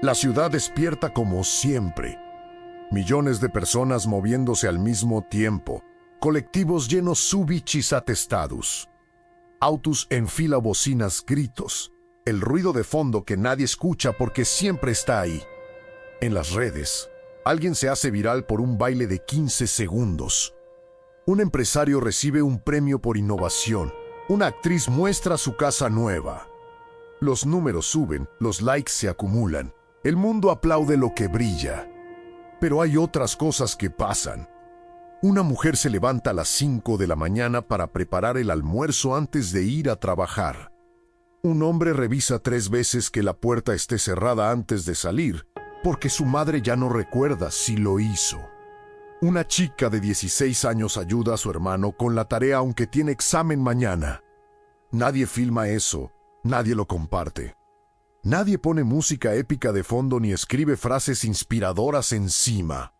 La ciudad despierta como siempre. Millones de personas moviéndose al mismo tiempo. Colectivos llenos subicis atestados. Autos en fila, bocinas, gritos. El ruido de fondo que nadie escucha porque siempre está ahí. En las redes, alguien se hace viral por un baile de 15 segundos. Un empresario recibe un premio por innovación. Una actriz muestra su casa nueva. Los números suben, los likes se acumulan. El mundo aplaude lo que brilla. Pero hay otras cosas que pasan. Una mujer se levanta a las 5 de la mañana para preparar el almuerzo antes de ir a trabajar. Un hombre revisa 3 veces que la puerta esté cerrada antes de salir, porque su madre ya no recuerda si lo hizo. Una chica de 16 años ayuda a su hermano con la tarea aunque tiene examen mañana. Nadie filma eso, nadie lo comparte. Nadie pone música épica de fondo ni escribe frases inspiradoras encima.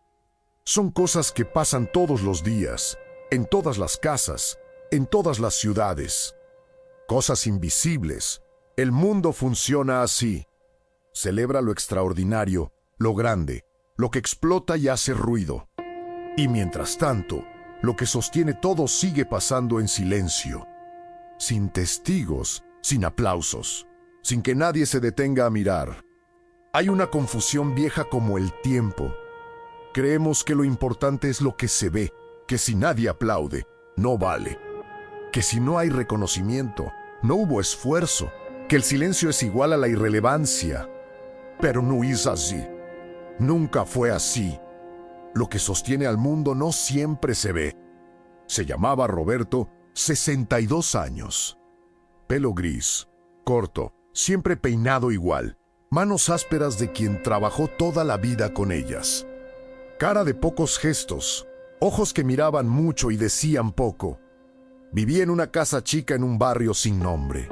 Son cosas que pasan todos los días, en todas las casas, en todas las ciudades. Cosas invisibles. El mundo funciona así. Celebra lo extraordinario, lo grande, lo que explota y hace ruido. Y mientras tanto, lo que sostiene todo sigue pasando en silencio. Sin testigos, sin aplausos, sin que nadie se detenga a mirar. Hay una confusión vieja como el tiempo. Creemos que lo importante es lo que se ve, que si nadie aplaude, no vale. Que si no hay reconocimiento, no hubo esfuerzo, que el silencio es igual a la irrelevancia. Pero no es así. Nunca fue así. Lo que sostiene al mundo no siempre se ve. Se llamaba Roberto, 62 años. Pelo gris, corto, siempre peinado igual. Manos ásperas de quien trabajó toda la vida con ellas. Cara de pocos gestos, ojos que miraban mucho y decían poco. Vivía en una casa chica en un barrio sin nombre.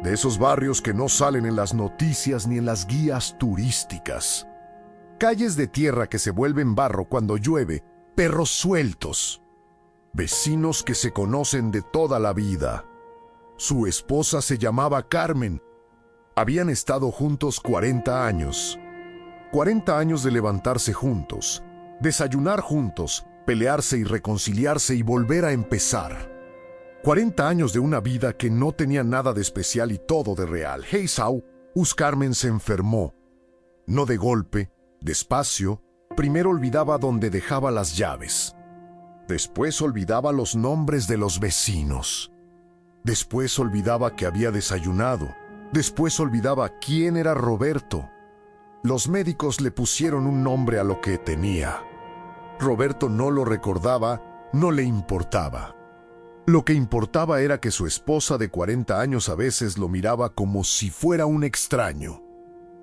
De esos barrios que no salen en las noticias ni en las guías turísticas. Calles de tierra que se vuelven barro cuando llueve, perros sueltos. Vecinos que se conocen de toda la vida. Su esposa se llamaba Carmen. Habían estado juntos 40 años. 40 años de levantarse juntos, desayunar juntos, pelearse y reconciliarse y volver a empezar. 40 años de una vida que no tenía nada de especial y todo de real. Hey, Sau, Carmen se enfermó. No de golpe, despacio. Primero olvidaba dónde dejaba las llaves. Después olvidaba los nombres de los vecinos. Después olvidaba que había desayunado. Después olvidaba quién era Roberto. Los médicos le pusieron un nombre a lo que tenía. Roberto no lo recordaba, no le importaba. Lo que importaba era que su esposa de 40 años a veces lo miraba como si fuera un extraño.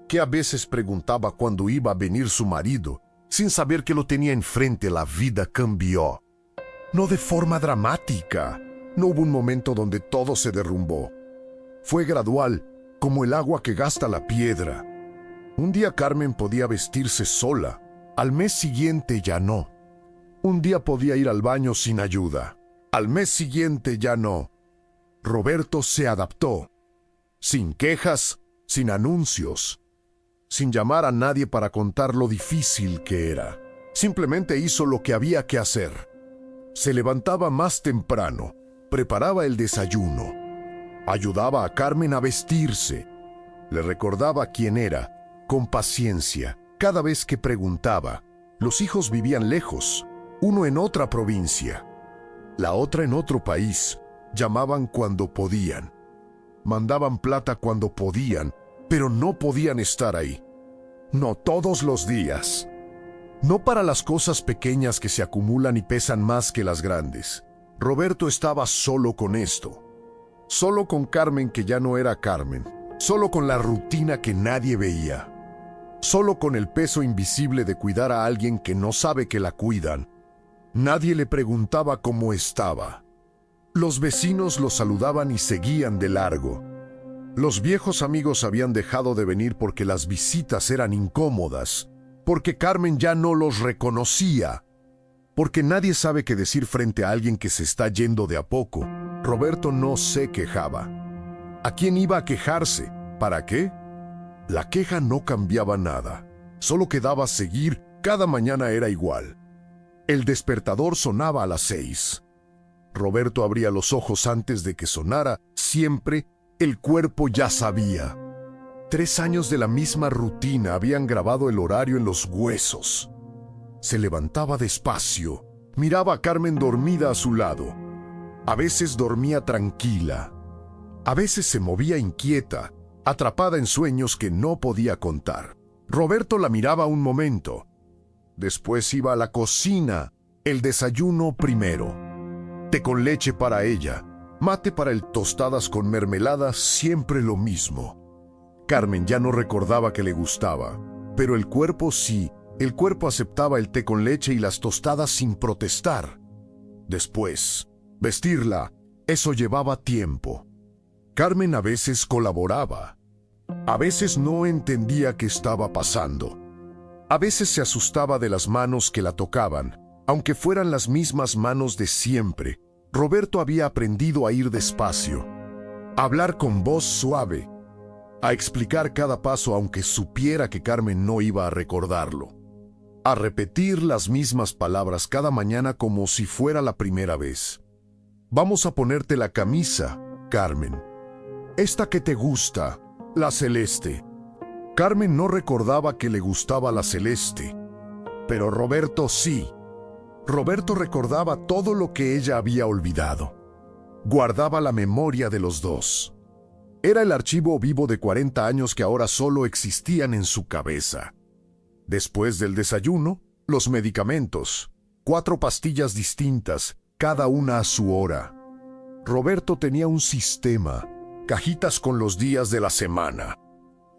Que a veces preguntaba cuándo iba a venir su marido, sin saber que lo tenía enfrente. La vida cambió. No de forma dramática. No hubo un momento donde todo se derrumbó. Fue gradual, como el agua que gasta la piedra. Un día Carmen podía vestirse sola. Al mes siguiente ya no. Un día podía ir al baño sin ayuda. Al mes siguiente ya no. Roberto se adaptó. Sin quejas, sin anuncios. Sin llamar a nadie para contar lo difícil que era. Simplemente hizo lo que había que hacer. Se levantaba más temprano. Preparaba el desayuno. Ayudaba a Carmen a vestirse. Le recordaba quién era, con paciencia, cada vez que preguntaba. Los hijos vivían lejos, uno en otra provincia, la otra en otro país. Llamaban cuando podían. Mandaban plata cuando podían, pero no podían estar ahí. No todos los días. No para las cosas pequeñas que se acumulan y pesan más que las grandes. Roberto estaba solo con esto. Solo con Carmen que ya no era Carmen. Solo con la rutina que nadie veía. Solo con el peso invisible de cuidar a alguien que no sabe que la cuidan. Nadie le preguntaba cómo estaba. Los vecinos lo saludaban y seguían de largo. Los viejos amigos habían dejado de venir porque las visitas eran incómodas, porque Carmen ya no los reconocía, porque nadie sabe qué decir frente a alguien que se está yendo de a poco. Roberto no se quejaba. ¿A quién iba a quejarse? ¿Para qué? La queja no cambiaba nada, solo quedaba seguir, cada mañana era igual. El despertador sonaba a las 6. Roberto abría los ojos antes de que sonara, siempre el cuerpo ya sabía. 3 años de la misma rutina habían grabado el horario en los huesos. Se levantaba despacio, miraba a Carmen dormida a su lado. A veces dormía tranquila, a veces se movía inquieta, atrapada en sueños que no podía contar. Roberto la miraba un momento. Después iba a la cocina, el desayuno primero. Té con leche para ella, mate para él, tostadas con mermelada, siempre lo mismo. Carmen ya no recordaba que le gustaba, pero el cuerpo sí. El cuerpo aceptaba el té con leche y las tostadas sin protestar. Después, vestirla, eso llevaba tiempo. Carmen a veces colaboraba. A veces no entendía qué estaba pasando. A veces se asustaba de las manos que la tocaban, aunque fueran las mismas manos de siempre. Roberto había aprendido a ir despacio, a hablar con voz suave, a explicar cada paso aunque supiera que Carmen no iba a recordarlo, a repetir las mismas palabras cada mañana como si fuera la primera vez. Vamos a ponerte la camisa, Carmen. Esta que te gusta, la celeste. Carmen no recordaba que le gustaba la celeste, pero Roberto sí. Roberto recordaba todo lo que ella había olvidado. Guardaba la memoria de los dos. Era el archivo vivo de 40 años que ahora solo existían en su cabeza. Después del desayuno, los medicamentos. 4 pastillas distintas, cada una a su hora. Roberto tenía un sistema, cajitas con los días de la semana,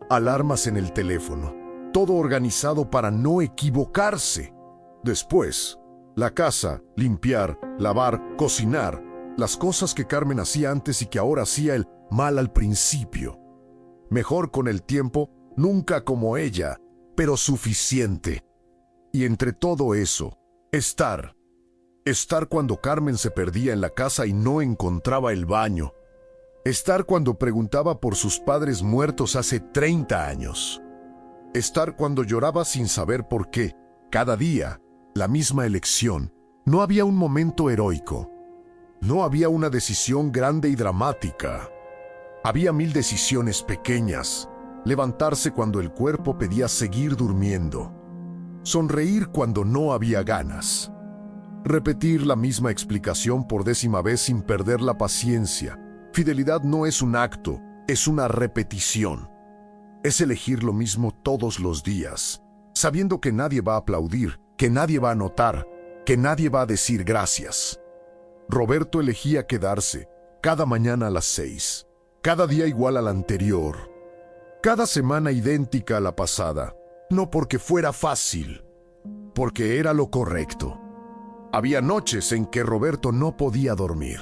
alarmas en el teléfono, todo organizado para no equivocarse. Después, la casa, limpiar, lavar, cocinar, las cosas que Carmen hacía antes y que ahora hacía él mal al principio. Mejor con el tiempo, nunca como ella, pero suficiente. Y entre todo eso, estar cuando Carmen se perdía en la casa y no encontraba el baño. Estar cuando preguntaba por sus padres muertos hace 30 años. Estar cuando lloraba sin saber por qué. Cada día, la misma elección. No había un momento heroico. No había una decisión grande y dramática. Había 1000 decisiones pequeñas. Levantarse cuando el cuerpo pedía seguir durmiendo. Sonreír cuando no había ganas. Repetir la misma explicación por 10ª vez sin perder la paciencia. Fidelidad no es un acto, es una repetición. Es elegir lo mismo todos los días, sabiendo que nadie va a aplaudir, que nadie va a notar, que nadie va a decir gracias. Roberto elegía quedarse, cada mañana a las 6, cada día igual al anterior, cada semana idéntica a la pasada, no porque fuera fácil, porque era lo correcto. Había noches en que Roberto no podía dormir.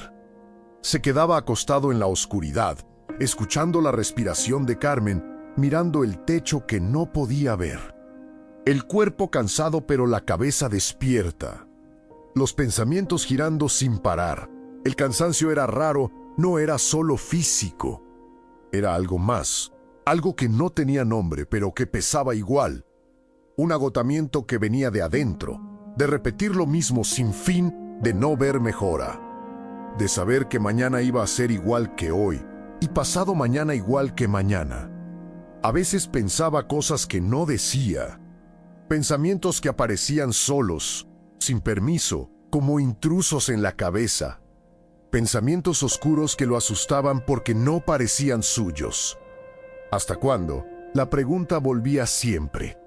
Se quedaba acostado en la oscuridad, escuchando la respiración de Carmen, mirando el techo que no podía ver. El cuerpo cansado pero la cabeza despierta. Los pensamientos girando sin parar. El cansancio era raro, no era solo físico. Era algo más, algo que no tenía nombre pero que pesaba igual. Un agotamiento que venía de adentro, de repetir lo mismo sin fin, de no ver mejora. De saber que mañana iba a ser igual que hoy y pasado mañana igual que mañana. A veces pensaba cosas que no decía, pensamientos que aparecían solos, sin permiso, como intrusos en la cabeza. Pensamientos oscuros que lo asustaban porque no parecían suyos. ¿Hasta cuándo? La pregunta volvía siempre.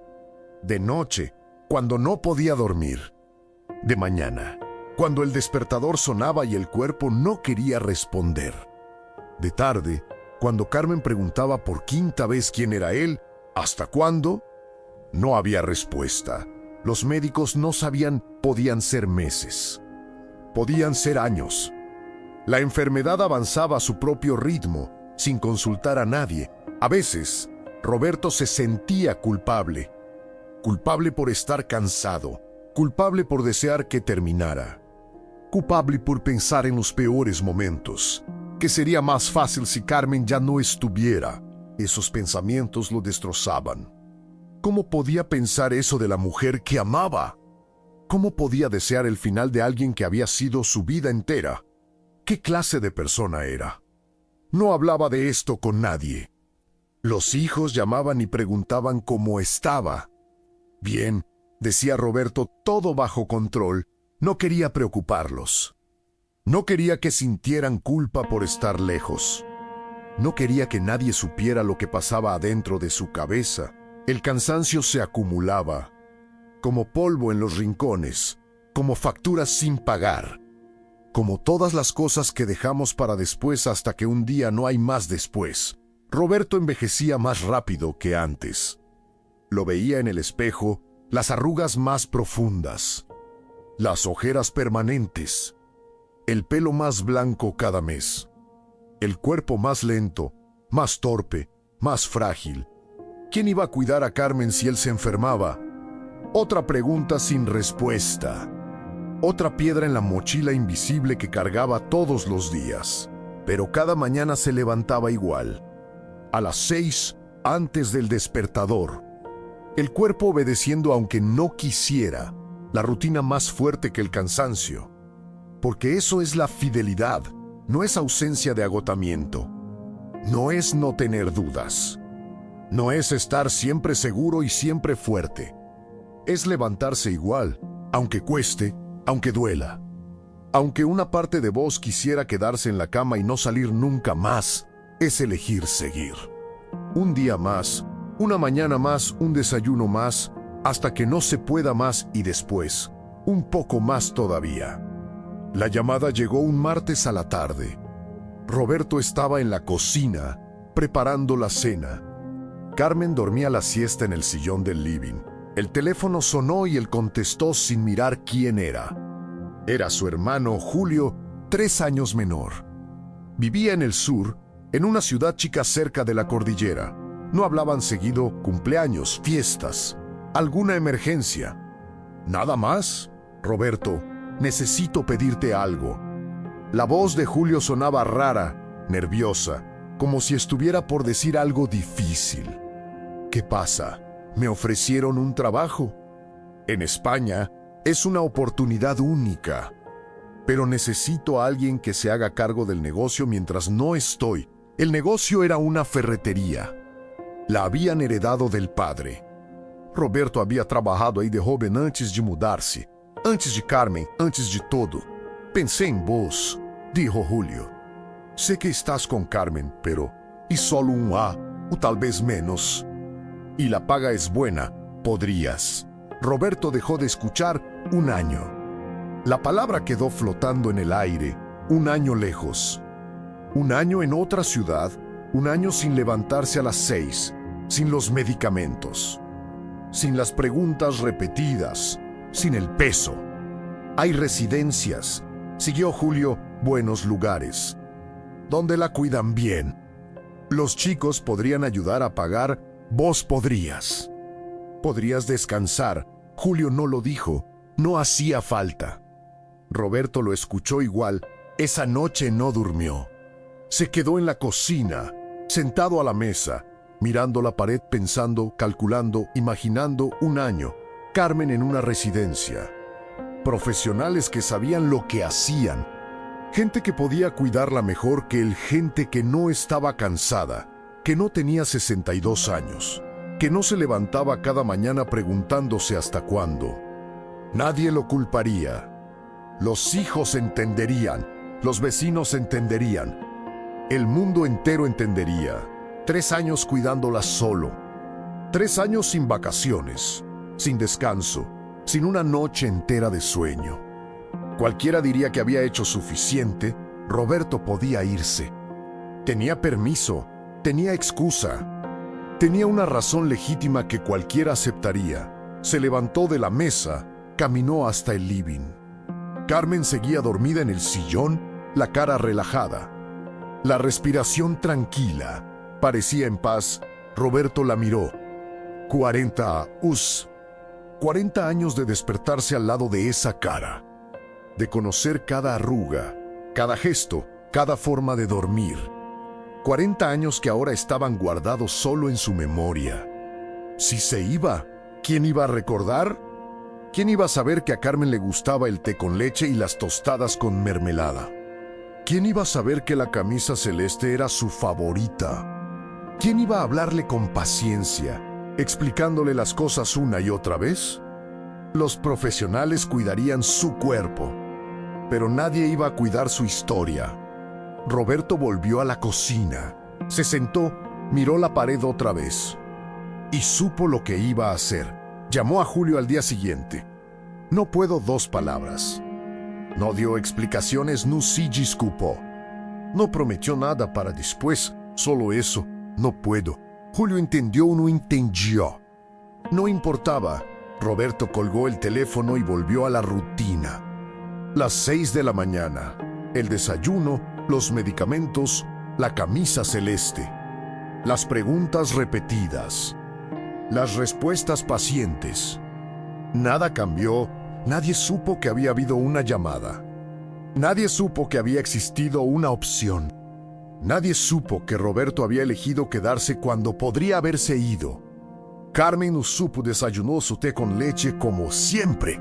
De noche, cuando no podía dormir. De mañana, cuando el despertador sonaba y el cuerpo no quería responder. De tarde, cuando Carmen preguntaba por 5ª vez quién era él, ¿hasta cuándo? No había respuesta. Los médicos no sabían, podían ser meses. Podían ser años. La enfermedad avanzaba a su propio ritmo, sin consultar a nadie. A veces, Roberto se sentía culpable. Culpable por estar cansado. Culpable por desear que terminara. Culpable por pensar en los peores momentos, que sería más fácil si Carmen ya no estuviera. Esos pensamientos lo destrozaban. ¿Cómo podía pensar eso de la mujer que amaba? ¿Cómo podía desear el final de alguien que había sido su vida entera? ¿Qué clase de persona era? No hablaba de esto con nadie. Los hijos llamaban y preguntaban cómo estaba. Bien, decía Roberto, todo bajo control. No quería preocuparlos. No quería que sintieran culpa por estar lejos. No quería que nadie supiera lo que pasaba adentro de su cabeza. El cansancio se acumulaba, como polvo en los rincones, como facturas sin pagar, como todas las cosas que dejamos para después hasta que un día no hay más después. Roberto envejecía más rápido que antes. Lo veía en el espejo, las arrugas más profundas, las ojeras permanentes, el pelo más blanco cada mes, el cuerpo más lento, más torpe, más frágil. ¿Quién iba a cuidar a Carmen si él se enfermaba? Otra pregunta sin respuesta. Otra piedra en la mochila invisible que cargaba todos los días. Pero cada mañana se levantaba igual. A las 6, antes del despertador. El cuerpo obedeciendo aunque no quisiera. La rutina más fuerte que el cansancio. Porque eso es la fidelidad. No es ausencia de agotamiento. No es no tener dudas. No es estar siempre seguro y siempre fuerte. Es levantarse igual, aunque cueste, aunque duela. Aunque una parte de vos quisiera quedarse en la cama y no salir nunca más, es elegir seguir. Un día más, una mañana más, un desayuno más, hasta que no se pueda más y después, un poco más todavía. La llamada llegó un martes a la tarde. Roberto estaba en la cocina, preparando la cena. Carmen dormía la siesta en el sillón del living. El teléfono sonó y él contestó sin mirar quién era. Era su hermano Julio, 3 años menor. Vivía en el sur, en una ciudad chica cerca de la cordillera. No hablaban seguido, cumpleaños, fiestas, alguna emergencia. ¿Nada más? Roberto, necesito pedirte algo. La voz de Julio sonaba rara, nerviosa, como si estuviera por decir algo difícil. ¿Qué pasa? ¿Me ofrecieron un trabajo? En España es una oportunidad única, pero necesito a alguien que se haga cargo del negocio mientras no estoy. El negocio era una ferretería. La habían heredado del padre. Roberto había trabajado ahí de joven antes de mudarse, antes de Carmen, antes de todo. Pensé en vos, dijo Julio. Sé que estás con Carmen, pero y solo un A, o tal vez menos. Y la paga es buena, podrías. Roberto dejó de escuchar 1 año. La palabra quedó flotando en el aire, 1 año lejos. 1 año en otra ciudad, 1 año sin levantarse a las 6, sin los medicamentos, sin las preguntas repetidas, sin el peso. Hay residencias, siguió Julio, buenos lugares, donde la cuidan bien. Los chicos podrían ayudar a pagar. Vos podrías. Podrías descansar. Julio no lo dijo. No hacía falta. Roberto lo escuchó igual. Esa noche no durmió. Se quedó en la cocina, sentado a la mesa, mirando la pared pensando, calculando, imaginando 1 año. Carmen en una residencia. Profesionales que sabían lo que hacían. Gente que podía cuidarla mejor que gente que no estaba cansada, que no tenía 62 años, que no se levantaba cada mañana preguntándose hasta cuándo. Nadie lo culparía. Los hijos entenderían, los vecinos entenderían, el mundo entero entendería. 3 años cuidándola solo, 3 años sin vacaciones, sin descanso, sin una noche entera de sueño. Cualquiera diría que había hecho suficiente. Roberto podía irse. Tenía permiso. Tenía excusa. Tenía una razón legítima que cualquiera aceptaría. Se levantó de la mesa, caminó hasta el living. Carmen seguía dormida en el sillón, la cara relajada, la respiración tranquila. Parecía en paz. Roberto la miró. 40 años de despertarse al lado de esa cara, de conocer cada arruga, cada gesto, cada forma de dormir. 40 años que ahora estaban guardados solo en su memoria. Si se iba, ¿quién iba a recordar? ¿Quién iba a saber que a Carmen le gustaba el té con leche y las tostadas con mermelada? ¿Quién iba a saber que la camisa celeste era su favorita? ¿Quién iba a hablarle con paciencia, explicándole las cosas una y otra vez? Los profesionales cuidarían su cuerpo, pero nadie iba a cuidar su historia. Roberto volvió a la cocina, se sentó, miró la pared otra vez y supo lo que iba a hacer. Llamó a Julio al día siguiente. No puedo 2 palabras. No dio explicaciones, no se disculpó. No prometió nada para después, solo eso. No puedo. Julio entendió o no entendió. No importaba. Roberto colgó el teléfono y volvió a la rutina. Las 6 de la mañana. El desayuno, los medicamentos, la camisa celeste. Las preguntas repetidas. Las respuestas pacientes. Nada cambió. Nadie supo que había habido una llamada. Nadie supo que había existido una opción. Nadie supo que Roberto había elegido quedarse cuando podría haberse ido. Carmen no supo, desayunó su té con leche como siempre.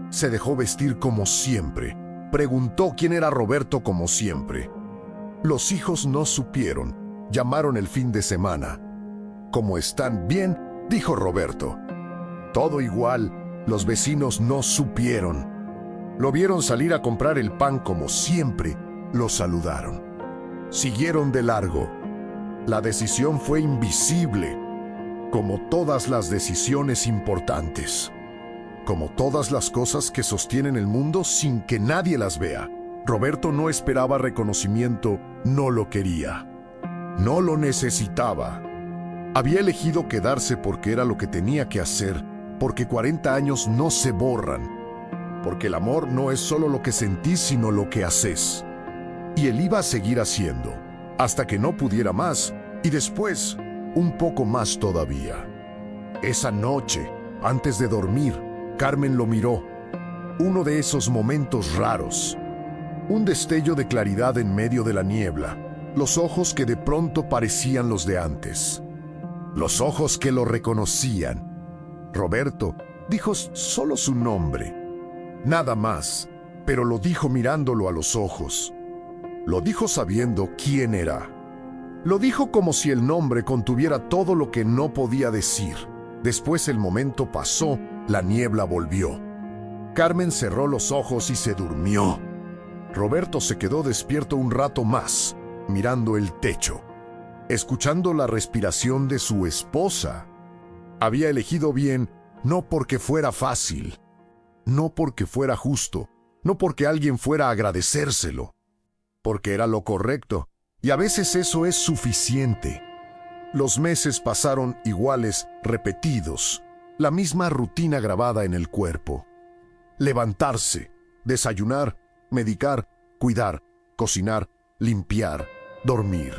Se dejó vestir como siempre. Preguntó quién era Roberto como siempre. Los hijos no supieron. Llamaron el fin de semana. ¿Cómo están? Bien, dijo Roberto. Todo igual. Los vecinos no supieron. Lo vieron salir a comprar el pan como siempre. Lo saludaron. Siguieron de largo. La decisión fue invisible, como todas las decisiones importantes. Como todas las cosas que sostienen el mundo sin que nadie las vea. Roberto no esperaba reconocimiento, no lo quería. No lo necesitaba. Había elegido quedarse porque era lo que tenía que hacer, porque 40 años no se borran, porque el amor no es solo lo que sentís, sino lo que haces. Y él iba a seguir haciendo, hasta que no pudiera más, y después, un poco más todavía. Esa noche, antes de dormir, Carmen lo miró. Uno de esos momentos raros. Un destello de claridad en medio de la niebla. Los ojos que de pronto parecían los de antes. Los ojos que lo reconocían. Roberto dijo solo su nombre. Nada más, pero lo dijo mirándolo a los ojos. Lo dijo sabiendo quién era. Lo dijo como si el nombre contuviera todo lo que no podía decir. Después el momento pasó, la niebla volvió. Carmen cerró los ojos y se durmió. Roberto se quedó despierto un rato más, mirando el techo, escuchando la respiración de su esposa. Había elegido bien, no porque fuera fácil, no porque fuera justo, no porque alguien fuera a agradecérselo, porque era lo correcto, y a veces eso es suficiente. Los meses pasaron iguales, repetidos, la misma rutina grabada en el cuerpo. Levantarse, desayunar, medicar, cuidar, cocinar, limpiar, dormir.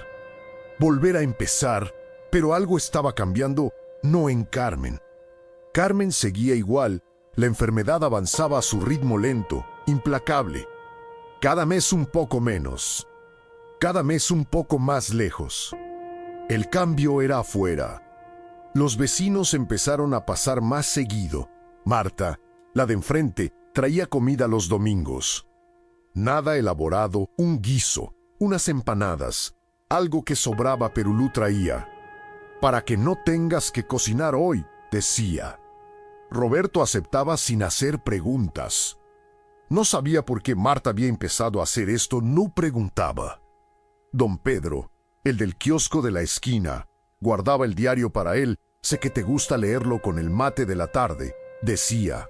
Volver a empezar, pero algo estaba cambiando. No en Carmen. Carmen seguía igual, la enfermedad avanzaba a su ritmo lento, implacable. Cada mes un poco menos. Cada mes un poco más lejos. El cambio era afuera. Los vecinos empezaron a pasar más seguido. Marta, la de enfrente, traía comida los domingos. Nada elaborado, un guiso, unas empanadas, algo que sobraba pero Lu traía. Para que no tengas que cocinar hoy, decía. Roberto aceptaba sin hacer preguntas. No sabía por qué Marta había empezado a hacer esto, no preguntaba. Don Pedro, el del kiosco de la esquina, guardaba el diario para él. Sé que te gusta leerlo con el mate de la tarde, decía.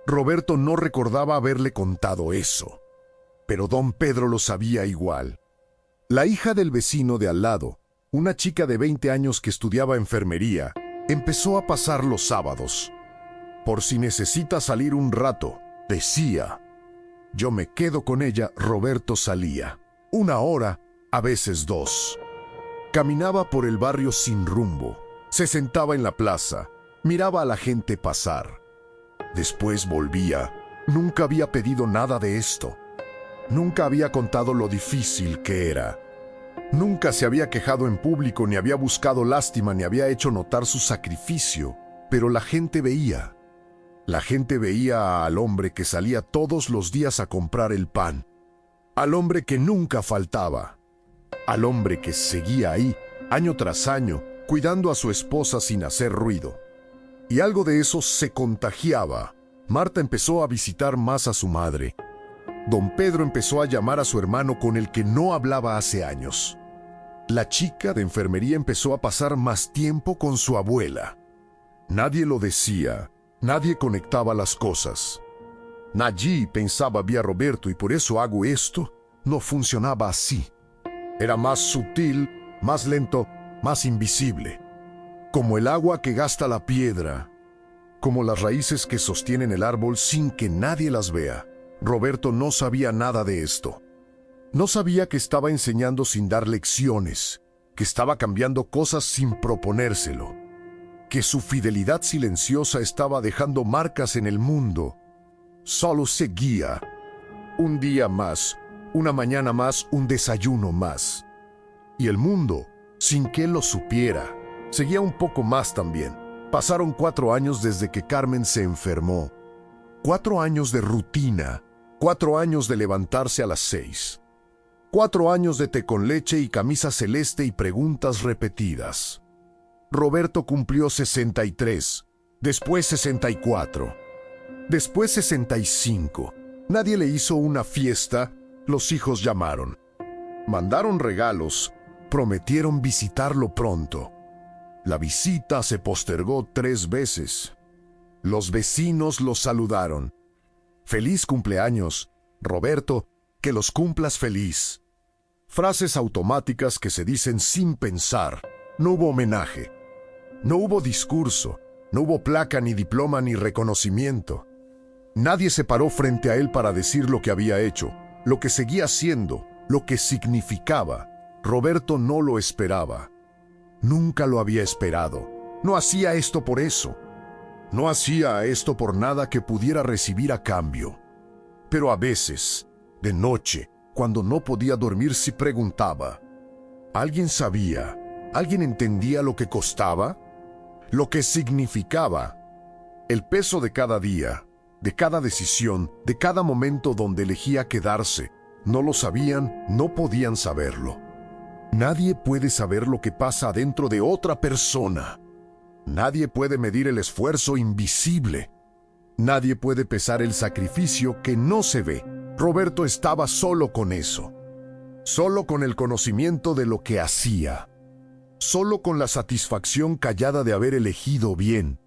Roberto no recordaba haberle contado eso, pero don Pedro lo sabía igual. La hija del vecino de al lado, una chica de 20 años que estudiaba enfermería, empezó a pasar los sábados. Por si necesita salir un rato, decía. Yo me quedo con ella. Roberto salía. 1 hora, a veces 2. Caminaba por el barrio sin rumbo. Se sentaba en la plaza. Miraba a la gente pasar. Después volvía. Nunca había pedido nada de esto. Nunca había contado lo difícil que era. Nunca se había quejado en público, ni había buscado lástima, ni había hecho notar su sacrificio, pero la gente veía. La gente veía al hombre que salía todos los días a comprar el pan, al hombre que nunca faltaba, al hombre que seguía ahí, año tras año, cuidando a su esposa sin hacer ruido. Y algo de eso se contagiaba. Marta empezó a visitar más a su madre. Don Pedro empezó a llamar a su hermano con el que no hablaba hace años. La chica de enfermería empezó a pasar más tiempo con su abuela. Nadie lo decía, nadie conectaba las cosas. Nadie pensaba vía Roberto y por eso hago esto. No funcionaba así. Era más sutil, más lento, más invisible. Como el agua que gasta la piedra, como las raíces que sostienen el árbol sin que nadie las vea. Roberto no sabía nada de esto. No sabía que estaba enseñando sin dar lecciones, que estaba cambiando cosas sin proponérselo, que su fidelidad silenciosa estaba dejando marcas en el mundo. Solo seguía. Un día más, una mañana más, un desayuno más. Y el mundo, sin que él lo supiera, seguía un poco más también. Pasaron 4 años desde que Carmen se enfermó. 4 años de rutina, 4 años de levantarse a las 6. 4 años de té con leche y camisa celeste y preguntas repetidas. Roberto cumplió 63, después 64, después 65. Nadie le hizo una fiesta, los hijos llamaron. Mandaron regalos, prometieron visitarlo pronto. La visita se postergó 3 veces. Los vecinos lo saludaron. Feliz cumpleaños, Roberto, que los cumplas feliz. Frases automáticas que se dicen sin pensar. No hubo homenaje. No hubo discurso. No hubo placa, ni diploma, ni reconocimiento. Nadie se paró frente a él para decir lo que había hecho, lo que seguía haciendo, lo que significaba. Roberto no lo esperaba. Nunca lo había esperado. No hacía esto por eso. No hacía esto por nada que pudiera recibir a cambio. Pero a veces, de noche, cuando no podía dormir, se preguntaba, ¿alguien sabía? ¿Alguien entendía lo que costaba? Lo que significaba. El peso de cada día, de cada decisión, de cada momento donde elegía quedarse. No lo sabían, no podían saberlo. Nadie puede saber lo que pasa dentro de otra persona. Nadie puede medir el esfuerzo invisible. Nadie puede pesar el sacrificio que no se ve. Roberto estaba solo con eso. Solo con el conocimiento de lo que hacía. Solo con la satisfacción callada de haber elegido bien.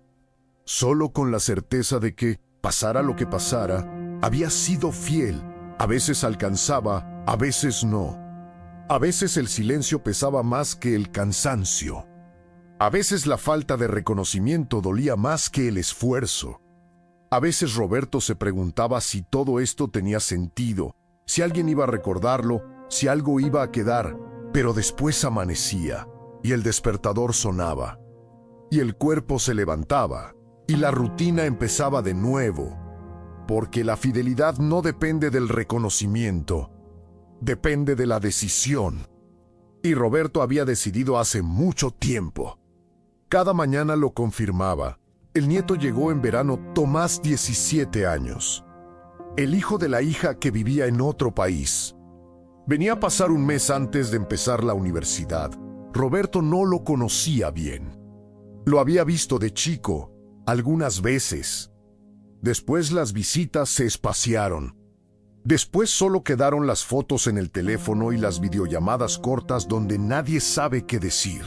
Solo con la certeza de que, pasara lo que pasara, había sido fiel. A veces alcanzaba, a veces no. A veces el silencio pesaba más que el cansancio. A veces la falta de reconocimiento dolía más que el esfuerzo. A veces Roberto se preguntaba si todo esto tenía sentido, si alguien iba a recordarlo, si algo iba a quedar, pero después amanecía, y el despertador sonaba, y el cuerpo se levantaba, y la rutina empezaba de nuevo, porque la fidelidad no depende del reconocimiento, depende de la decisión. Y Roberto había decidido hace mucho tiempo. Cada mañana lo confirmaba. El nieto llegó en verano, Tomás, 17 años. El hijo de la hija que vivía en otro país. Venía a pasar un mes antes de empezar la universidad. Roberto no lo conocía bien. Lo había visto de chico, algunas veces. Después las visitas se espaciaron. Después solo quedaron las fotos en el teléfono y las videollamadas cortas donde nadie sabe qué decir.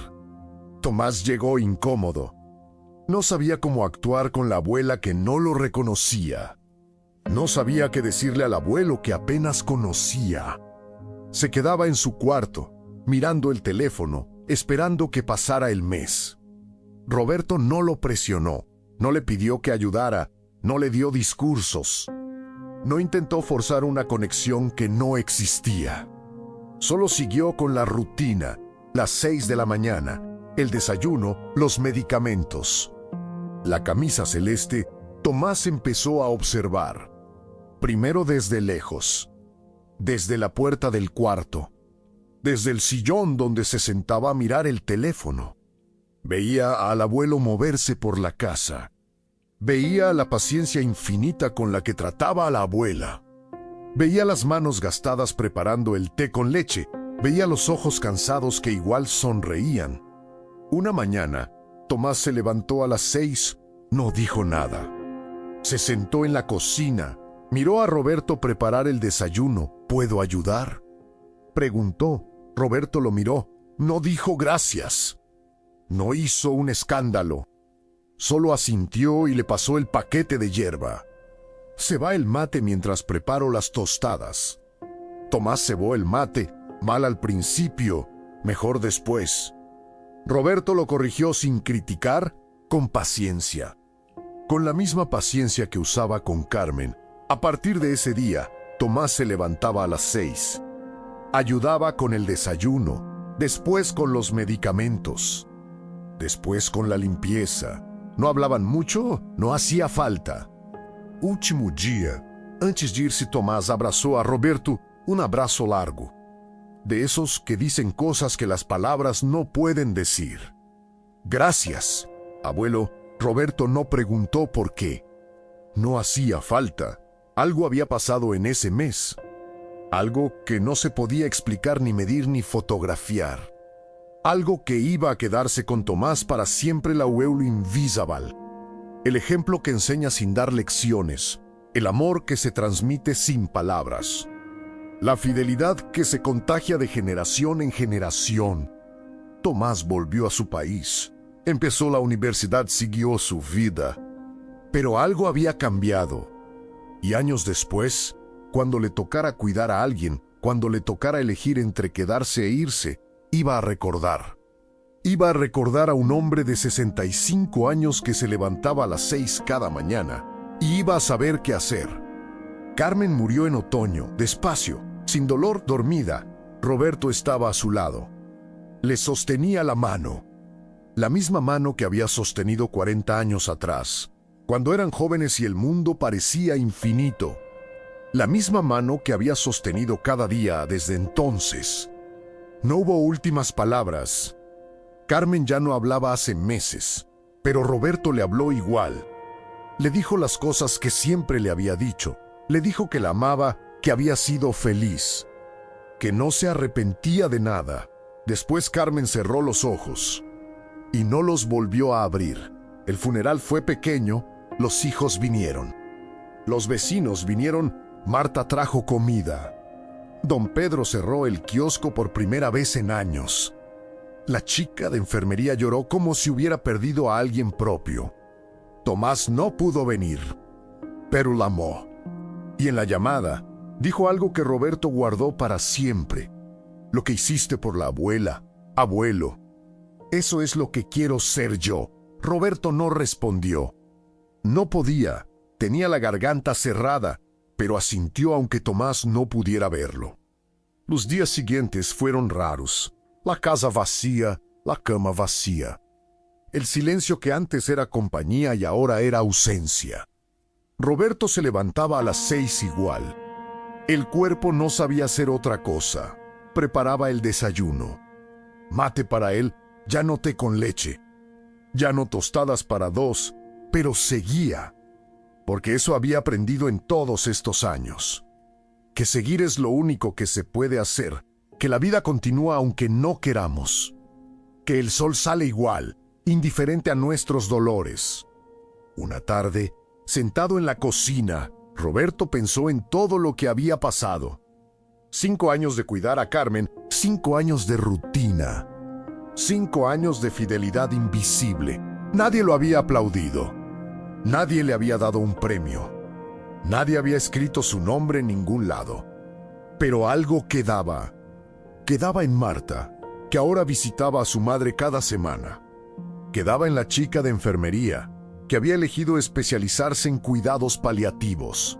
Tomás llegó incómodo. No sabía cómo actuar con la abuela que no lo reconocía. No sabía qué decirle al abuelo que apenas conocía. Se quedaba en su cuarto, mirando el teléfono, esperando que pasara el mes. Roberto no lo presionó, no le pidió que ayudara, no le dio discursos. No intentó forzar una conexión que no existía. Solo siguió con la rutina, las 6 de la mañana, el desayuno, los medicamentos. La camisa celeste, Tomás empezó a observar. Primero desde lejos, desde la puerta del cuarto. desde el sillón donde se sentaba a mirar el teléfono. Veía al abuelo moverse por la casa. Veía la paciencia infinita con la que trataba a la abuela. Veía las manos gastadas preparando el té con leche. Veía los ojos cansados que igual sonreían. Una mañana, Tomás se levantó a las 6, no dijo nada. Se sentó en la cocina, miró a Roberto preparar el desayuno. ¿Puedo ayudar?, preguntó. Roberto lo miró. No dijo gracias. No hizo un escándalo. Solo asintió y le pasó el paquete de hierba. Cebá el mate mientras preparo las tostadas. Tomás cebó el mate, mal al principio, mejor después. Roberto lo corrigió sin criticar, con paciencia. Con la misma paciencia que usaba con Carmen. A partir de ese día, Tomás se levantaba a las 6. Ayudaba con el desayuno, después con los medicamentos, después con la limpieza. No hablaban mucho, no hacía falta. Último día, antes de irse, Tomás abrazó a Roberto, un abrazo largo. De esos que dicen cosas que las palabras no pueden decir. Gracias, abuelo. Roberto no preguntó por qué. No hacía falta. Algo había pasado en ese mes. Algo que no se podía explicar ni medir ni fotografiar. Algo que iba a quedarse con Tomás para siempre, la abuelo invisible. El ejemplo que enseña sin dar lecciones. El amor que se transmite sin palabras. La fidelidad que se contagia de generación en generación. Tomás volvió a su país. Empezó la universidad, siguió su vida. Pero algo había cambiado. Y años después, cuando le tocara cuidar a alguien, cuando le tocara elegir entre quedarse e irse, iba a recordar. Iba a recordar a un hombre de 65 años que se levantaba a las 6 cada mañana y iba a saber qué hacer. Carmen murió en otoño, despacio, sin dolor, dormida. Roberto estaba a su lado. Le sostenía la mano. La misma mano que había sostenido 40 años atrás, cuando eran jóvenes y el mundo parecía infinito. La misma mano que había sostenido cada día desde entonces. No hubo últimas palabras. Carmen ya no hablaba hace meses, pero Roberto le habló igual. Le dijo las cosas que siempre le había dicho. Le dijo que la amaba, que había sido feliz, que no se arrepentía de nada. Después Carmen cerró los ojos y no los volvió a abrir. El funeral fue pequeño, los hijos vinieron. Los vecinos vinieron, Marta trajo comida. Don Pedro cerró el kiosco por primera vez en años. La chica de enfermería lloró como si hubiera perdido a alguien propio. Tomás no pudo venir, pero la amó. Y en la llamada, dijo algo que Roberto guardó para siempre. Lo que hiciste por la abuela, abuelo. Eso es lo que quiero ser yo. Roberto no respondió. No podía, tenía la garganta cerrada, pero asintió aunque Tomás no pudiera verlo. Los días siguientes fueron raros. La casa vacía, la cama vacía. El silencio que antes era compañía y ahora era ausencia. Roberto se levantaba a las 6 igual. El cuerpo no sabía hacer otra cosa. Preparaba el desayuno. Mate para él, ya no té con leche. Ya no tostadas para dos, pero seguía. Porque eso había aprendido en todos estos años. Que seguir es lo único que se puede hacer. Que la vida continúa aunque no queramos. Que el sol sale igual, indiferente a nuestros dolores. Una tarde, sentado en la cocina, Roberto pensó en todo lo que había pasado. 5 años de cuidar a Carmen, 5 años de rutina. 5 años de fidelidad invisible. Nadie lo había aplaudido. Nadie le había dado un premio. Nadie había escrito su nombre en ningún lado. Pero algo quedaba. Quedaba en Marta, que ahora visitaba a su madre cada semana. Quedaba en la chica de enfermería, que había elegido especializarse en cuidados paliativos.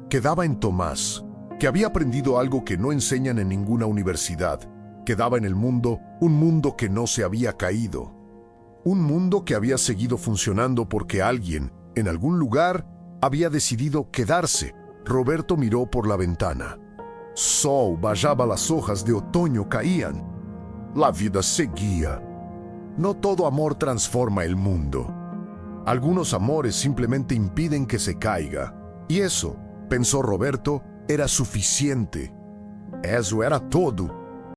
Quedaba en Tomás, que había aprendido algo que no enseñan en ninguna universidad. Quedaba en el mundo, un mundo que no se había caído. Un mundo que había seguido funcionando porque alguien, en algún lugar, había decidido quedarse. Roberto miró por la ventana. Sol vallaba, las hojas de otoño caían. La vida seguía. No todo amor transforma el mundo. Algunos amores simplemente impiden que se caiga. Y eso, pensó Roberto, era suficiente. Eso era todo.